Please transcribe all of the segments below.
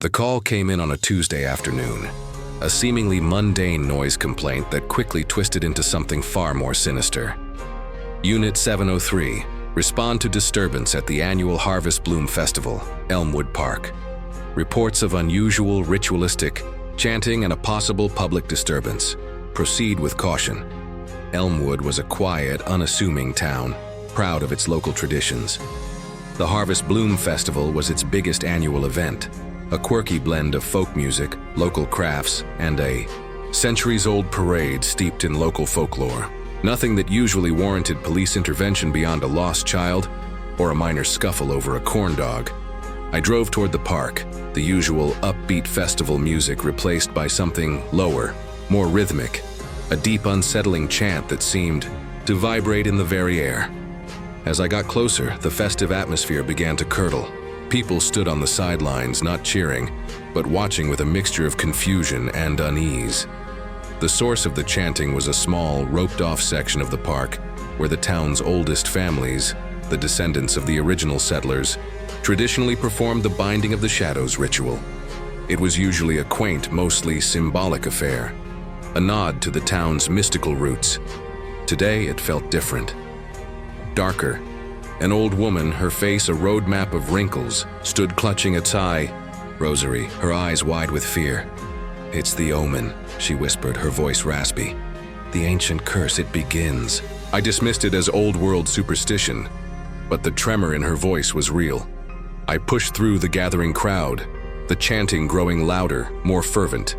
The call came in on a Tuesday afternoon, a seemingly mundane noise complaint that quickly twisted into something far more sinister. Unit 703, respond to disturbance at the annual Harvest Bloom Festival, Elmwood Park. Reports of unusual, ritualistic chanting and a possible public disturbance. Proceed with caution. Elmwood was a quiet, unassuming town, proud of its local traditions. The Harvest Bloom Festival was its biggest annual event, a quirky blend of folk music, local crafts, and a centuries-old parade steeped in local folklore. Nothing that usually warranted police intervention beyond a lost child or a minor scuffle over a corn dog. I drove toward the park, the usual upbeat festival music replaced by something lower, more rhythmic, a deep, unsettling chant that seemed to vibrate in the very air. As I got closer, the festive atmosphere began to curdle. People stood on the sidelines, not cheering, but watching with a mixture of confusion and unease. The source of the chanting was a small, roped-off section of the park where the town's oldest families, the descendants of the original settlers, traditionally performed the Binding of the Shadows ritual. It was usually a quaint, mostly symbolic affair, a nod to the town's mystical roots. Today, it felt different. Darker. An old woman, her face a roadmap of wrinkles, stood clutching a tie rosary, her eyes wide with fear. "It's the omen," she whispered, her voice raspy. "The ancient curse, it begins." I dismissed it as old-world superstition, but the tremor in her voice was real. I pushed through the gathering crowd, the chanting growing louder, more fervent.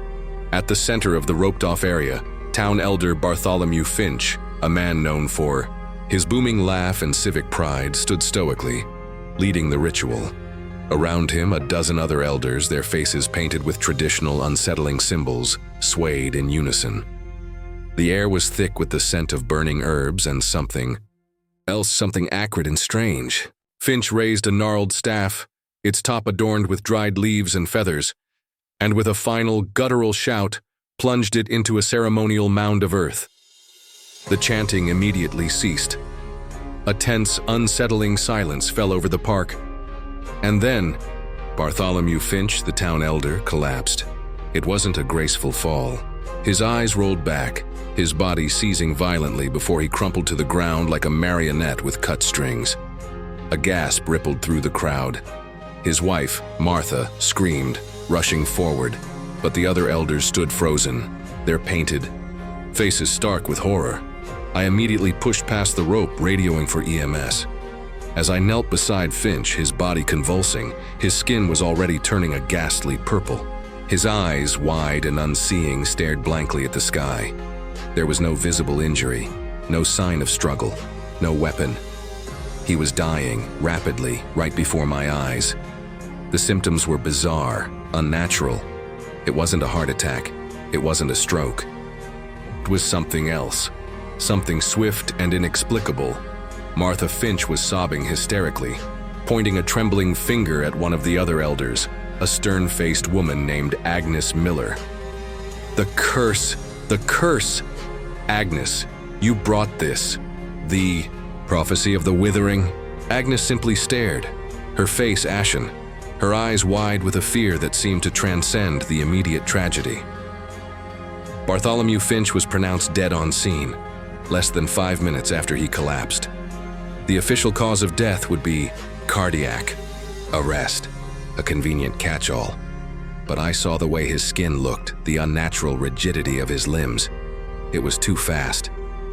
At the center of the roped-off area, town elder Bartholomew Finch, a man known for his booming laugh and civic pride, stood stoically, leading the ritual. Around him, a dozen other elders, their faces painted with traditional, unsettling symbols, swayed in unison. The air was thick with the scent of burning herbs and something acrid and strange. Finch raised a gnarled staff, its top adorned with dried leaves and feathers, and with a final, guttural shout, plunged it into a ceremonial mound of earth. The chanting immediately ceased. A tense, unsettling silence fell over the park. And then, Bartholomew Finch, the town elder, collapsed. It wasn't a graceful fall. His eyes rolled back, his body seizing violently before he crumpled to the ground like a marionette with cut strings. A gasp rippled through the crowd. His wife, Martha, screamed, rushing forward, but the other elders stood frozen, their painted faces stark with horror. I immediately pushed past the rope, radioing for EMS. As I knelt beside Finch, his body convulsing, his skin was already turning a ghastly purple. His eyes, wide and unseeing, stared blankly at the sky. There was no visible injury, no sign of struggle, no weapon. He was dying, rapidly, right before my eyes. The symptoms were bizarre, unnatural. It wasn't a heart attack. It wasn't a stroke. It was something else. Something swift and inexplicable. Martha Finch was sobbing hysterically, pointing a trembling finger at one of the other elders, a stern-faced woman named Agnes Miller. "The curse! The curse! Agnes, you brought this. The prophecy of the withering?" Agnes simply stared, her face ashen, her eyes wide with a fear that seemed to transcend the immediate tragedy. Bartholomew Finch was pronounced dead on scene, less than 5 minutes after he collapsed. The official cause of death would be cardiac arrest, a convenient catch-all. But I saw the way his skin looked, the unnatural rigidity of his limbs. It was too fast,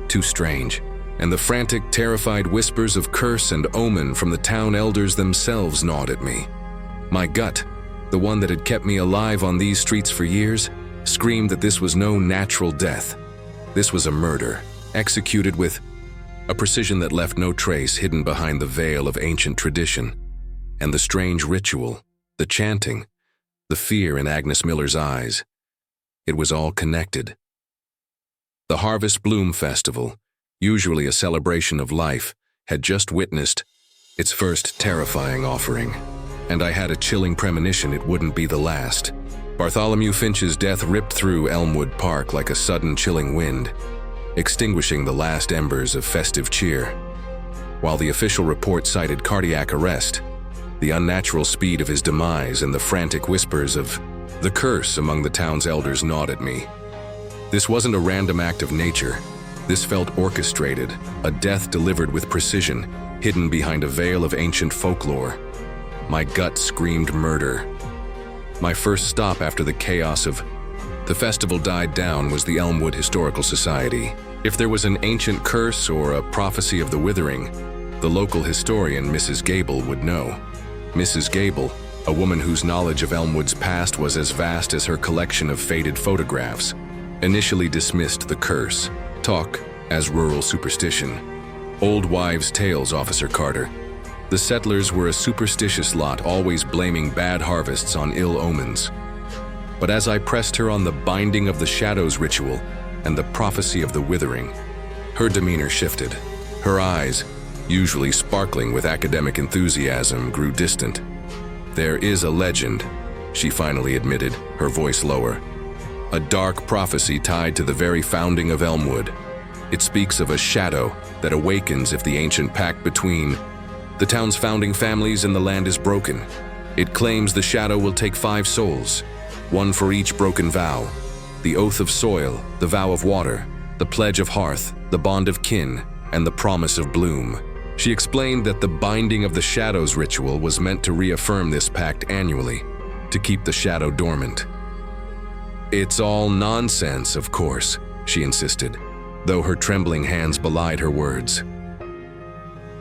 too strange, and the frantic, terrified whispers of curse and omen from the town elders themselves gnawed at me. My gut, the one that had kept me alive on these streets for years, screamed that this was no natural death. This was a murder, executed with a precision that left no trace hidden behind the veil of ancient tradition. And the strange ritual, the chanting, the fear in Agnes Miller's eyes, it was all connected. The Harvest Bloom Festival, usually a celebration of life, had just witnessed its first terrifying offering, and I had a chilling premonition it wouldn't be the last. Bartholomew Finch's death ripped through Elmwood Park like a sudden chilling wind, extinguishing the last embers of festive cheer. While the official report cited cardiac arrest, the unnatural speed of his demise and the frantic whispers of the curse among the town's elders gnawed at me. This wasn't a random act of nature. This felt orchestrated, a death delivered with precision, hidden behind a veil of ancient folklore. My gut screamed murder. My first stop after the chaos of the festival died down was the Elmwood Historical Society. If there was an ancient curse or a prophecy of the withering, the local historian, Mrs. Gable, would know. Mrs. Gable, a woman whose knowledge of Elmwood's past was as vast as her collection of faded photographs, initially dismissed the curse talk as rural superstition. Old wives' tales, Officer Carter. The settlers were a superstitious lot, always blaming bad harvests on ill omens. But as I pressed her on the binding of the shadows ritual and the prophecy of the withering, her demeanor shifted. Her eyes, usually sparkling with academic enthusiasm, grew distant. "There is a legend," she finally admitted, her voice lower. "A dark prophecy tied to the very founding of Elmwood. It speaks of a shadow that awakens if the ancient pact between the town's founding families and the land is broken. It claims the shadow will take 5 souls, one for each broken vow: the oath of soil, the vow of water, the pledge of hearth, the bond of kin, and the promise of bloom." She explained that the binding of the shadows ritual was meant to reaffirm this pact annually, to keep the shadow dormant. "It's all nonsense, of course," she insisted, though her trembling hands belied her words.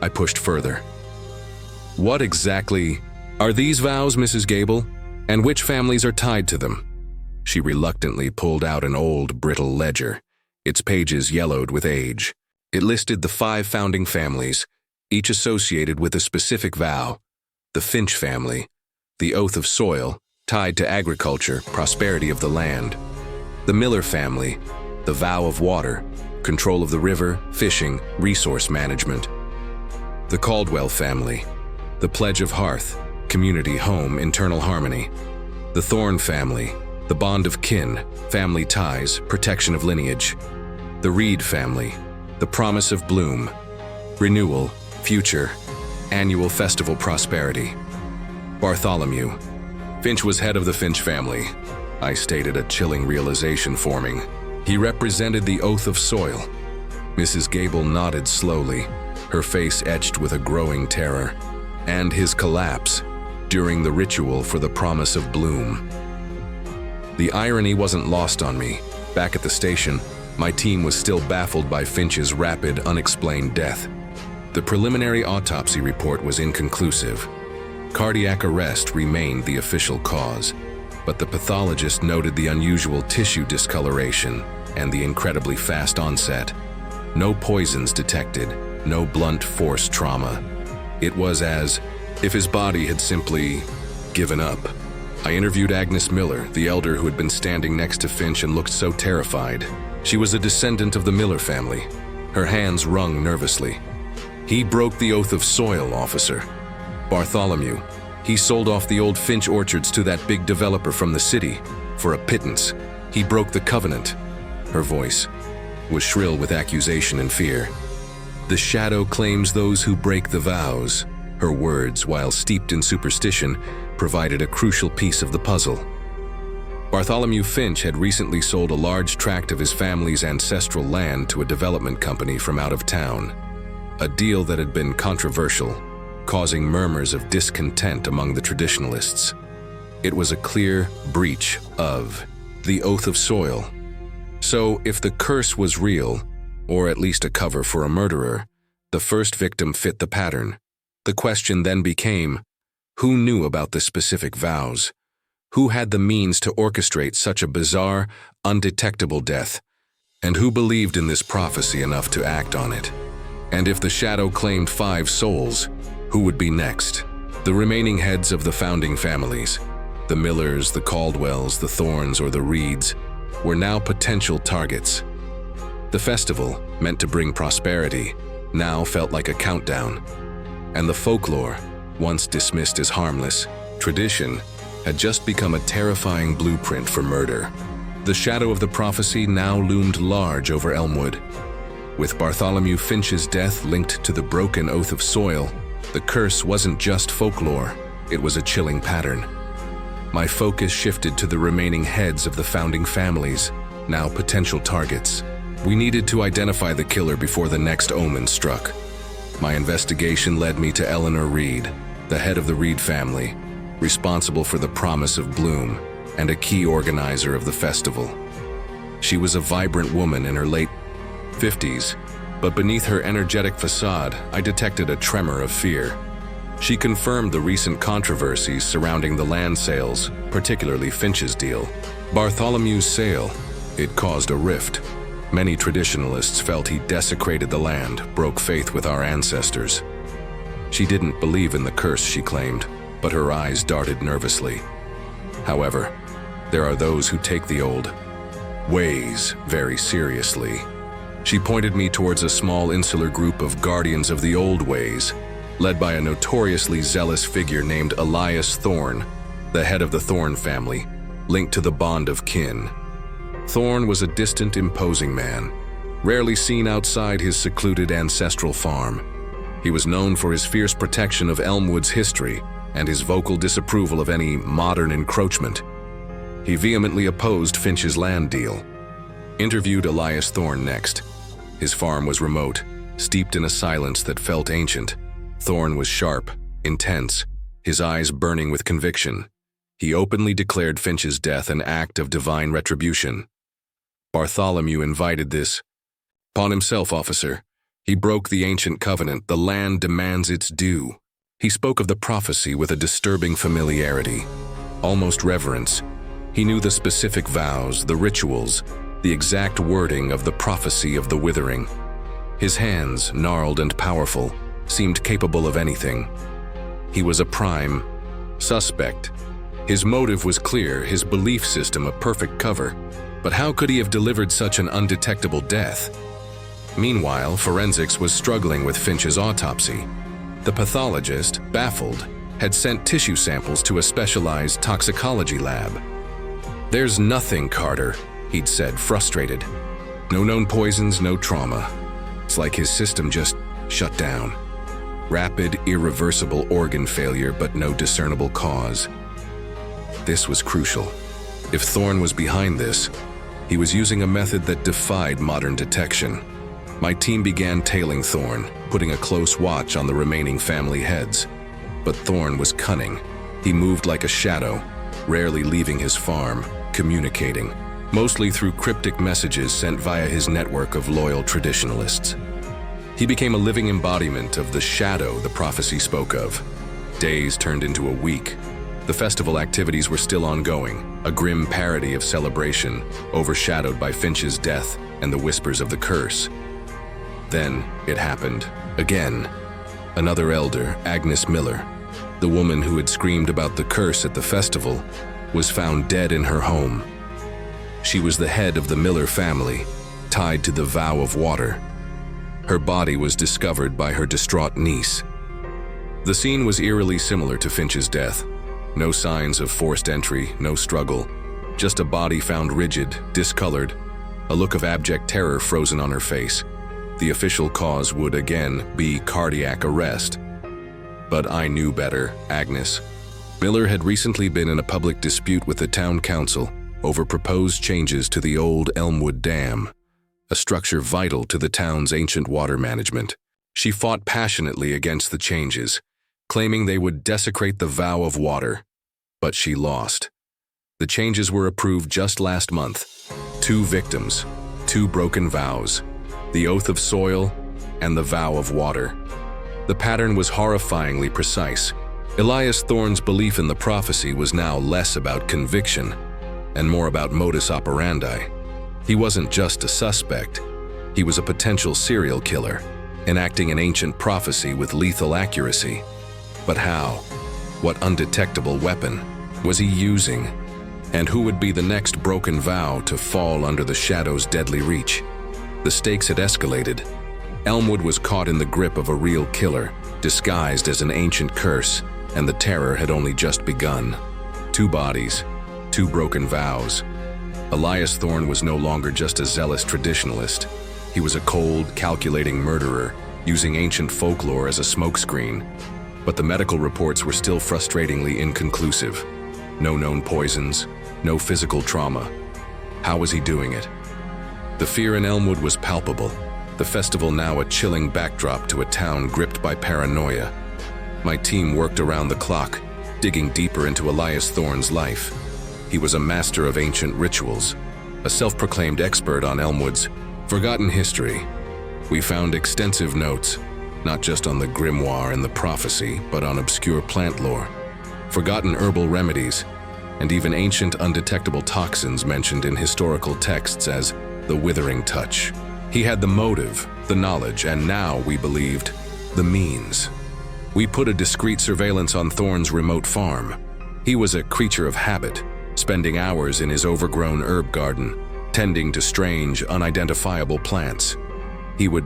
I pushed further. "What exactly are these vows, Mrs. Gable, and which families are tied to them?" She reluctantly pulled out an old, brittle ledger, its pages yellowed with age. It listed the 5 founding families, each associated with a specific vow: the Finch family, the oath of soil, tied to agriculture, prosperity of the land; the Miller family, the vow of water, control of the river, fishing, resource management; the Caldwell family, the pledge of hearth, community, home, internal harmony; the Thorne family, the bond of kin, family ties, protection of lineage; the Reed family, the promise of bloom, renewal, future, annual festival prosperity. Bartholomew. Finch was head of the Finch family, I stated, a chilling realization forming. He represented the oath of soil. Mrs. Gable nodded slowly, her face etched with a growing terror. And his collapse during the ritual for the promise of bloom. The irony wasn't lost on me. Back at the station, my team was still baffled by Finch's rapid, unexplained death. The preliminary autopsy report was inconclusive. Cardiac arrest remained the official cause, but the pathologist noted the unusual tissue discoloration and the incredibly fast onset. No poisons detected, no blunt force trauma. It was as if his body had simply given up. I interviewed Agnes Miller, the elder who had been standing next to Finch and looked so terrified. She was a descendant of the Miller family. Her hands wrung nervously. "He broke the oath of soil, officer. Bartholomew. He sold off the old Finch orchards to that big developer from the city for a pittance. He broke the covenant." Her voice was shrill with accusation and fear. "The shadow claims those who break the vows." Her words, while steeped in superstition, provided a crucial piece of the puzzle. Bartholomew Finch had recently sold a large tract of his family's ancestral land to a development company from out of town. A deal that had been controversial, causing murmurs of discontent among the traditionalists. It was a clear breach of the oath of soil. So, if the curse was real, or at least a cover for a murderer, the first victim fit the pattern. The question then became, who knew about the specific vows? Who had the means to orchestrate such a bizarre, undetectable death? And who believed in this prophecy enough to act on it? And if the shadow claimed 5 souls, who would be next? The remaining heads of the founding families, the Millers, the Caldwells, the Thornes, or the Reeds, were now potential targets. The festival, meant to bring prosperity, now felt like a countdown. And the folklore, once dismissed as harmless tradition, had just become a terrifying blueprint for murder. The shadow of the prophecy now loomed large over Elmwood. With Bartholomew Finch's death linked to the broken oath of soil, the curse wasn't just folklore. it was a chilling pattern. My focus shifted to the remaining heads of the founding families, now potential targets. We needed to identify the killer before the next omen struck. My investigation led me to Eleanor Reed, the head of the Reed family, responsible for the promise of bloom and a key organizer of the festival. She was a vibrant woman in her late 50s, but beneath her energetic facade, I detected a tremor of fear. She confirmed the recent controversies surrounding the land sales, particularly Finch's deal. Bartholomew's sale, it caused a rift. Many traditionalists felt he desecrated the land, broke faith with our ancestors. She didn't believe in the curse, she claimed, but her eyes darted nervously. However, there are those who take the old ways very seriously. She pointed me towards a small insular group of guardians of the old ways, led by a notoriously zealous figure named Elias Thorne, the head of the Thorne family, linked to the bond of kin. Thorne was a distant, imposing man, rarely seen outside his secluded ancestral farm. He was known for his fierce protection of Elmwood's history and his vocal disapproval of any modern encroachment. He vehemently opposed Finch's land deal. Interviewed Elias Thorne next. His farm was remote, steeped in a silence that felt ancient. Thorne was sharp, intense, his eyes burning with conviction. He openly declared Finch's death an act of divine retribution. Bartholomew invited this upon himself, officer. He broke the ancient covenant. The land demands its due. He spoke of the prophecy with a disturbing familiarity, almost reverence. He knew the specific vows, the rituals, the exact wording of the prophecy of the withering. His hands, gnarled and powerful, seemed capable of anything. He was a prime suspect. His motive was clear, his belief system a perfect cover. But how could he have delivered such an undetectable death? Meanwhile, forensics was struggling with Finch's autopsy. The pathologist, baffled, had sent tissue samples to a specialized toxicology lab. "There's nothing, Carter," he'd said, frustrated. "No known poisons, no trauma. It's like his system just shut down. Rapid, irreversible organ failure, but no discernible cause." This was crucial. If Thorne was behind this, he was using a method that defied modern detection. My team began tailing Thorne, putting a close watch on the remaining family heads. But Thorne was cunning. He moved like a shadow, rarely leaving his farm, communicating, mostly through cryptic messages sent via his network of loyal traditionalists. He became a living embodiment of the shadow the prophecy spoke of. Days turned into a week. The festival activities were still ongoing, a grim parody of celebration, overshadowed by Finch's death and the whispers of the curse. Then it happened, again. Another elder, Agnes Miller, the woman who had screamed about the curse at the festival, was found dead in her home. She was the head of the Miller family, tied to the vow of water. Her body was discovered by her distraught niece. The scene was eerily similar to Finch's death. No signs of forced entry, no struggle, just a body found rigid, discolored, a look of abject terror frozen on her face. The official cause would again be cardiac arrest. But I knew better, Agnes. Miller had recently been in a public dispute with the town council over proposed changes to the old Elmwood Dam, a structure vital to the town's ancient water management. She fought passionately against the changes, claiming they would desecrate the vow of water. But she lost. The changes were approved just last month. 2 victims, 2 broken vows, the oath of soil and the vow of water. The pattern was horrifyingly precise. Elias Thorne's belief in the prophecy was now less about conviction and more about modus operandi. He wasn't just a suspect. He was a potential serial killer, enacting an ancient prophecy with lethal accuracy. But how? What undetectable weapon was he using? And who would be the next broken vow to fall under the shadow's deadly reach? The stakes had escalated. Elmwood was caught in the grip of a real killer, disguised as an ancient curse, and the terror had only just begun. 2 bodies, 2 broken vows. Elias Thorne was no longer just a zealous traditionalist. He was a cold, calculating murderer, using ancient folklore as a smokescreen. but the medical reports were still frustratingly inconclusive. No known poisons, no physical trauma. How was he doing it? The fear in Elmwood was palpable, the festival now a chilling backdrop to a town gripped by paranoia. My team worked around the clock, digging deeper into Elias Thorne's life. He was a master of ancient rituals, a self-proclaimed expert on Elmwood's forgotten history. We found extensive notes, not just on the grimoire and the prophecy, but on obscure plant lore, forgotten herbal remedies, and even ancient undetectable toxins mentioned in historical texts as the withering touch. He had the motive, the knowledge, and now, we believed, the means. We put a discreet surveillance on Thorne's remote farm. He was a creature of habit, spending hours in his overgrown herb garden, tending to strange, unidentifiable plants. He would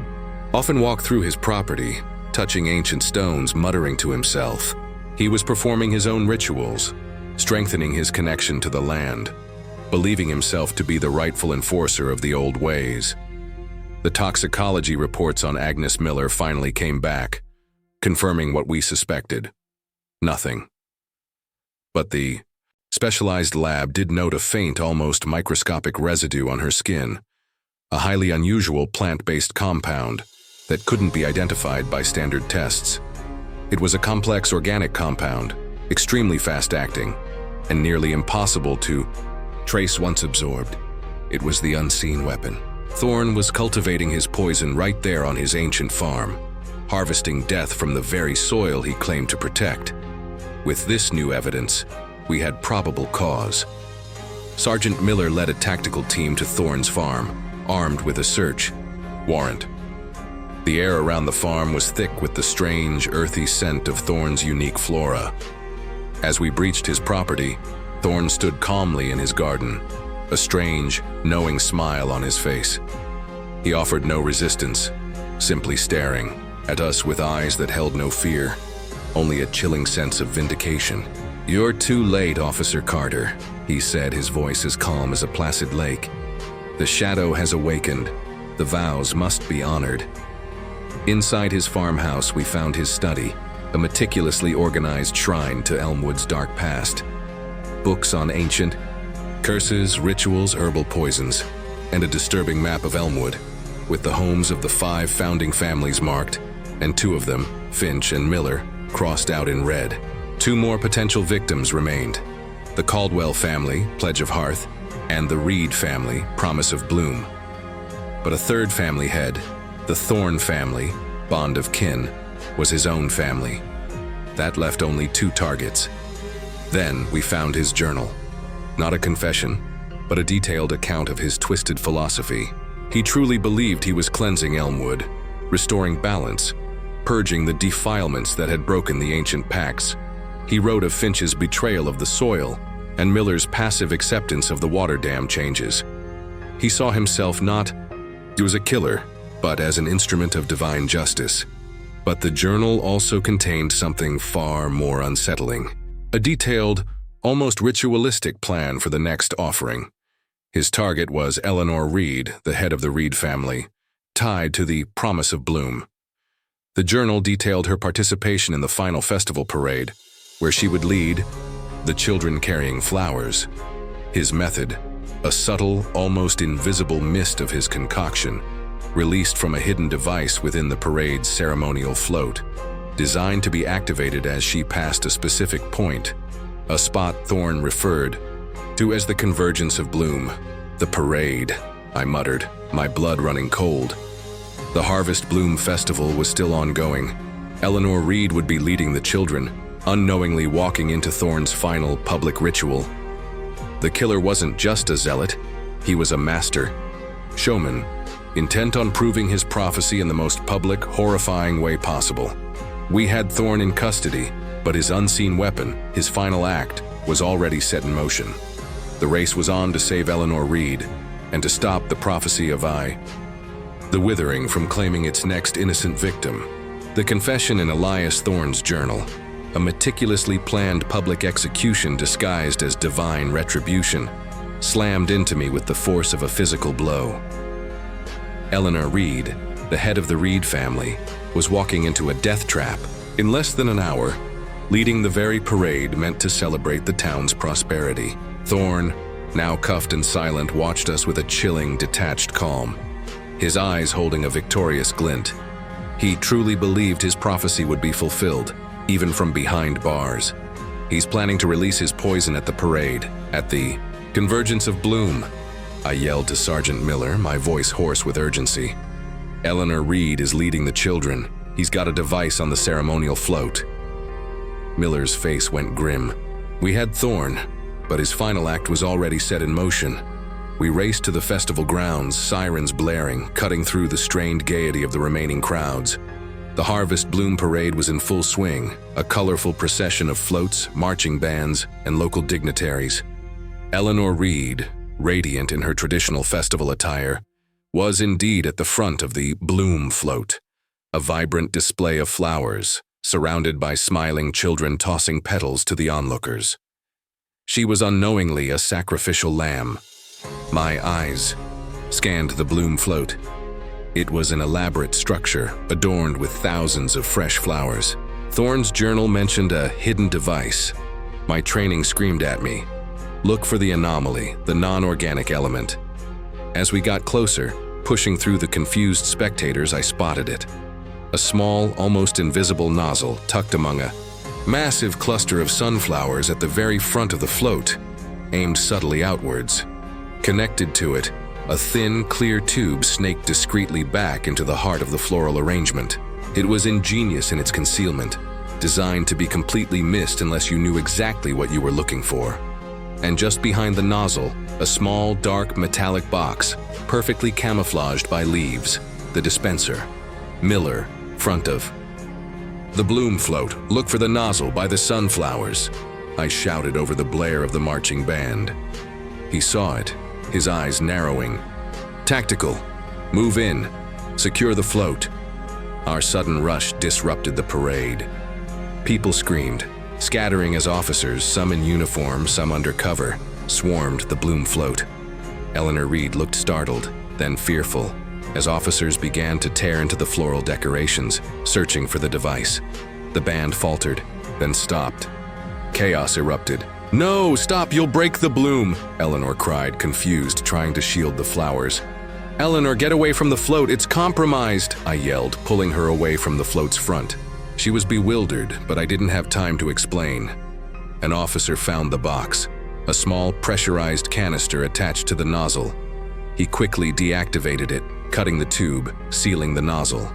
often walk through his property, touching ancient stones, muttering to himself. He was performing his own rituals, strengthening his connection to the land, believing himself to be the rightful enforcer of the old ways. The toxicology reports on Agnes Miller finally came back, confirming what we suspected. Nothing. But the specialized lab did note a faint, almost microscopic residue on her skin, a highly unusual plant-based compound that couldn't be identified by standard tests. It was a complex organic compound, extremely fast-acting, and nearly impossible to trace once absorbed. It was the unseen weapon. Thorne was cultivating his poison right there on his ancient farm, harvesting death from the very soil he claimed to protect. With this new evidence, we had probable cause. Sergeant Miller led a tactical team to Thorne's farm, armed with a search warrant. The air around the farm was thick with the strange, earthy scent of Thorne's unique flora. As we breached his property, Thorne stood calmly in his garden, a strange, knowing smile on his face. He offered no resistance, simply staring at us with eyes that held no fear, only a chilling sense of vindication. "You're too late, Officer Carter," he said, his voice as calm as a placid lake. "The shadow has awakened. The vows must be honored." Inside his farmhouse, we found his study, a meticulously organized shrine to Elmwood's dark past. Books on ancient curses, rituals, herbal poisons, and a disturbing map of Elmwood, with the homes of the 5 founding families marked, and 2 of them, Finch and Miller, crossed out in red. 2 more potential victims remained: the Caldwell family, Pledge of Hearth, and the Reed family, Promise of Bloom. But a 3rd family head, the Thorne family, Bond of Kin, was his own family. That left only 2 targets. Then we found his journal. Not a confession, but a detailed account of his twisted philosophy. He truly believed he was cleansing Elmwood, restoring balance, purging the defilements that had broken the ancient pacts. He wrote of Finch's betrayal of the soil and Miller's passive acceptance of the water dam changes. He saw himself not as a killer, but as an instrument of divine justice. But the journal also contained something far more unsettling: a detailed, almost ritualistic plan for the next offering. His target was Eleanor Reed, the head of the Reed family, tied to the Promise of Bloom. The journal detailed her participation in the final festival parade, where she would lead the children carrying flowers. His method, a subtle, almost invisible mist of his concoction, released from a hidden device within the parade's ceremonial float, designed to be activated as she passed a specific point, a spot Thorne referred to as the convergence of bloom. "The parade," I muttered, my blood running cold. The Harvest Bloom Festival was still ongoing. Eleanor Reed would be leading the children, unknowingly walking into Thorne's final public ritual. The killer wasn't just a zealot, he was a master showman, intent on proving his prophecy in the most public, horrifying way possible. We had Thorne in custody, but his unseen weapon, his final act, was already set in motion. The race was on to save Eleanor Reed, and to stop the prophecy of the withering from claiming its next innocent victim. The confession in Elias Thorne's journal, a meticulously planned public execution disguised as divine retribution, slammed into me with the force of a physical blow. Eleanor Reed, the head of the Reed family, was walking into a death trap, In less than an hour, leading the very parade meant to celebrate the town's prosperity. Thorn, now cuffed and silent, watched us with a chilling, detached calm, his eyes holding a victorious glint. He truly believed his prophecy would be fulfilled, even from behind bars. He's planning to release his poison at the parade, at the Convergence of Bloom, I yelled to Sergeant Miller, my voice hoarse with urgency. Eleanor Reed is leading the children. He's got a device on the ceremonial float. Miller's face went grim. We had Thorn, but his final act was already set in motion. We raced to the festival grounds, sirens blaring, cutting through the strained gaiety of the remaining crowds. The Harvest Bloom Parade was in full swing, a colorful procession of floats, marching bands, and local dignitaries. Eleanor Reed, radiant in her traditional festival attire, was indeed at the front of the Bloom float, a vibrant display of flowers, surrounded by smiling children tossing petals to the onlookers. She was unknowingly a sacrificial lamb. My eyes scanned the Bloom float. It was an elaborate structure, adorned with thousands of fresh flowers. Thorn's journal mentioned a hidden device. My training screamed at me. Look for the anomaly, the non-organic element. As we got closer, pushing through the confused spectators, I spotted it. A small, almost invisible nozzle tucked among a massive cluster of sunflowers at the very front of the float, aimed subtly outwards. Connected to it, a thin, clear tube snaked discreetly back into the heart of the floral arrangement. It was ingenious in its concealment, designed to be completely missed unless you knew exactly what you were looking for. And just behind the nozzle, a small, dark, metallic box, perfectly camouflaged by leaves, the dispenser. Miller, front of the Bloom float, look for the nozzle by the sunflowers, I shouted over the blare of the marching band. He saw it, his eyes narrowing. Tactical, move in, secure the float. Our sudden rush disrupted the parade. People screamed, scattering as officers, some in uniform, some undercover, swarmed the Bloom float. Eleanor Reed looked startled, then fearful, as officers began to tear into the floral decorations, searching for the device. The band faltered, then stopped. Chaos erupted. "No, stop, you'll break the bloom," Eleanor cried, confused, trying to shield the flowers. "Eleanor, get away from the float, it's compromised," I yelled, pulling her away from the float's front. She was bewildered, but I didn't have time to explain. An officer found the box, a small pressurized canister attached to the nozzle. He quickly deactivated it, cutting the tube, sealing the nozzle.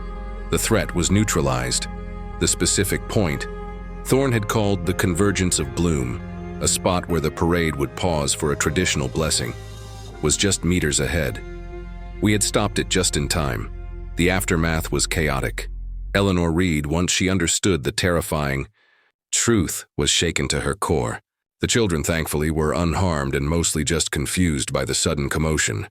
The threat was neutralized. The specific point, Thorn had called the Convergence of Bloom, a spot where the parade would pause for a traditional blessing, was just meters ahead. We had stopped it just in time. The aftermath was chaotic. Eleanor Reed, once she understood the terrifying truth, was shaken to her core. The children, thankfully, were unharmed and mostly just confused by the sudden commotion.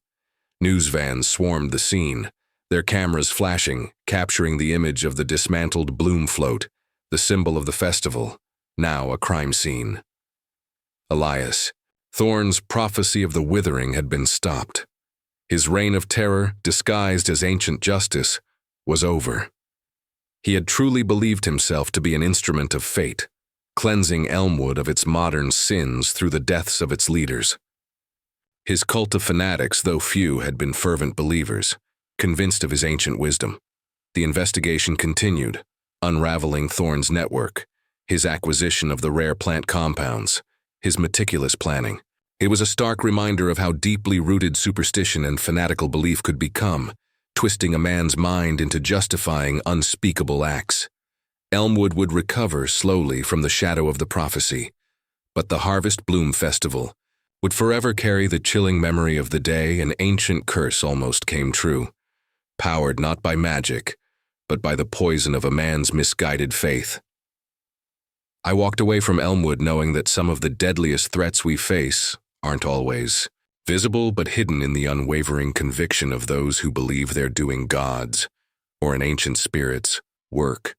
News vans swarmed the scene, their cameras flashing, capturing the image of the dismantled Bloom float, the symbol of the festival, now a crime scene. Elias, Thorn's prophecy of the withering had been stopped. His reign of terror, disguised as ancient justice, was over. He had truly believed himself to be an instrument of fate, cleansing Elmwood of its modern sins through the deaths of its leaders. His cult of fanatics, though few, had been fervent believers, convinced of his ancient wisdom. The investigation continued, unraveling Thorn's network, his acquisition of the rare plant compounds, his meticulous planning. It was a stark reminder of how deeply rooted superstition and fanatical belief could become, twisting a man's mind into justifying unspeakable acts. Elmwood would recover slowly from the shadow of the prophecy, but the Harvest Bloom Festival would forever carry the chilling memory of the day an ancient curse almost came true, powered not by magic, but by the poison of a man's misguided faith. I walked away from Elmwood knowing that some of the deadliest threats we face aren't always visible but hidden in the unwavering conviction of those who believe they're doing God's, or an ancient spirit's, work.